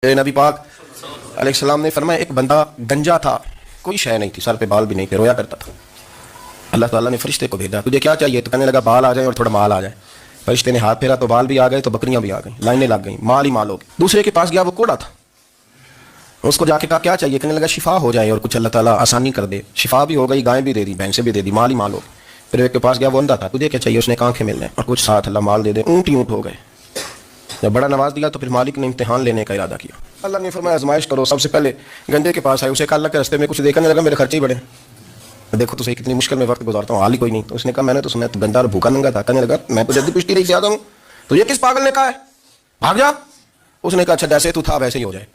नबी पाक अलैहिस्सलाम ने फरमाया एक बंदा गंजा था, कोई शय नहीं थी, सर पे बाल भी नहीं थे, रोया करता था। अल्लाह ताला ने फरिश्ते को भेजा, तुझे क्या चाहिए? तो कहने लगा बाल आ जाए और थोड़ा माल आ जाए। फरिश्ते ने हाथ फेरा तो बाल भी आ गए, तो बकरियां भी आ गई, लाइनें लग गई, माल ही माल हो गया। दूसरे के पास गया, वो कोड़ा था, उसको जाके कहा क्या चाहिए? कहने लगा शिफा हो जाए और कुछ अल्लाह ताला आसानी कर दे। शिफा भी हो गई, गाय भी दे दी, भैंसें भी दे दी, माल ही माल हो गए। फिर एक के पास गया, वो अंधा था, तुझे क्या चाहिए? उसने आंखें मिलने और कुछ साथ अल्लाह माल दे दे। ऊँट ही ऊँट हो गए। जब बड़ा नवाज दिया तो फिर मालिक ने इम्तिहान लेने का इरादा किया। अल्लाह ने फरमाया आजमाइश करो। सबसे पहले गंजे के पास आए, उसे कहा अल्लाह के रास्ते में कुछ देखने लगा, मेरे खर्चे ही बढ़े, देखो तो सही कितनी मुश्किल में वक्त गुजारता हूँ, हाल ही कोई नहीं। तो उसने कहा मैंने तो सुना गंदा और भूखा नंगा था। कहने लगा मैं तो जल्दी पिछती रही ज्यादा हूँ, तुझे किस पागल ने कहा है, भाग जा। उसने कहा अच्छा जैसे तू था वैसे ही हो जाए।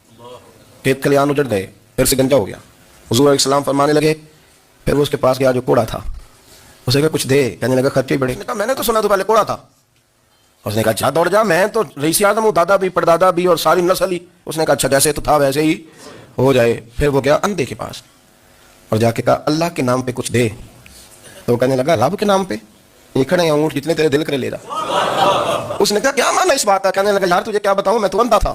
खेत खलियान उजड़ गए, फिर से गंजा हो गया। हुजूर अलैहिस्सलाम फरमाने लगे, फिर वो उसके पास गया जो कोड़ा था, उसे कहा कुछ दे। कहने लगा खर्चे ही बढ़े। कहा मैंने तो सुना तो पहले कोड़ा था। उसने कहा अच्छा दौड़ जा, मैं तो रईस आज़म हूँ, दादा भी परदादा भी और सारी नस्ल ही। उसने कहा अच्छा जैसे तो था वैसे ही हो जाए। फिर वो गया अंधे के पास और जाके कहा अल्लाह के नाम पे कुछ दे। तो कहने लगा रब के नाम पे? ये खड़े हैं ऊँट, जितने तेरे दिल करे ले रहा। उसने कहा क्या माना इस बात का? कहने लगा यार तुझे क्या बताऊँ, मैं तो अंधा था,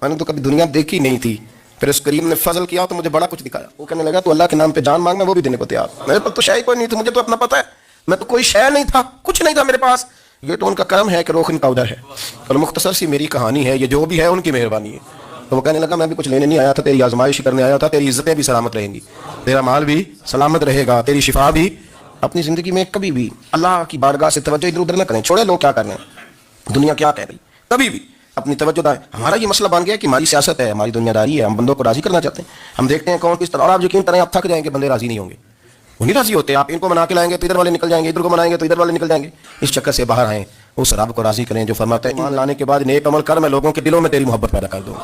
मैंने तो कभी दुनिया देखी नहीं थी। फिर उस करीम ने फजल किया तो मुझे बड़ा कुछ दिखाया। वो कहने लगा तू अल्लाह के नाम पे जान मांग, मैं वो भी देने को तैयार। मेरे पास तो शय कोई नहीं थी, मुझे तो अपना पता है, मैं तो कोई शय नहीं था, कुछ नहीं था मेरे पास। ये तो उनका काम है कि रोख इनका उधर है, और मुख्तसर सी मेरी कहानी है, ये जो भी है उनकी मेहरबानी है। तो वो कहने लगा मैं भी कुछ लेने नहीं आया था, तेरी आजमाइश करने आया था, तेरी इज्जतें भी सलामत रहेंगी, तेरा माल भी सलामत रहेगा, तेरी शिफा भी। अपनी ज़िंदगी में कभी भी अल्लाह की बारगाह से तवज्जो इधर उधर न करें, छोड़े लोग क्या कर रहे हैं, दुनिया क्या कह रही, कभी भी अपनी तवज्जो दाएं। हमारा ये मसला बन गया कि हमारी सियासत है, हमारी दुनियादारी है, हम बंदों को राजी करना चाहते हैं। हम देखते हैं कौन किस तरह, और आप यकीन करें आप थक जाएंगे, बंदे राजी नहीं होंगे, वो नहीं राजी होते। आप इनको मना के लाएंगे तो इधर वाले निकल जाएंगे, इधर को मनाएंगे तो इधर वाले निकल जाएंगे। इस चक्कर से बाहर आए, उस रब को राजी करें जो फरमाता है ईमान लाने के बाद नेक अमल कर, मैं लोगों के दिलों में तेरी मोहब्बत पैदा कर दूँ।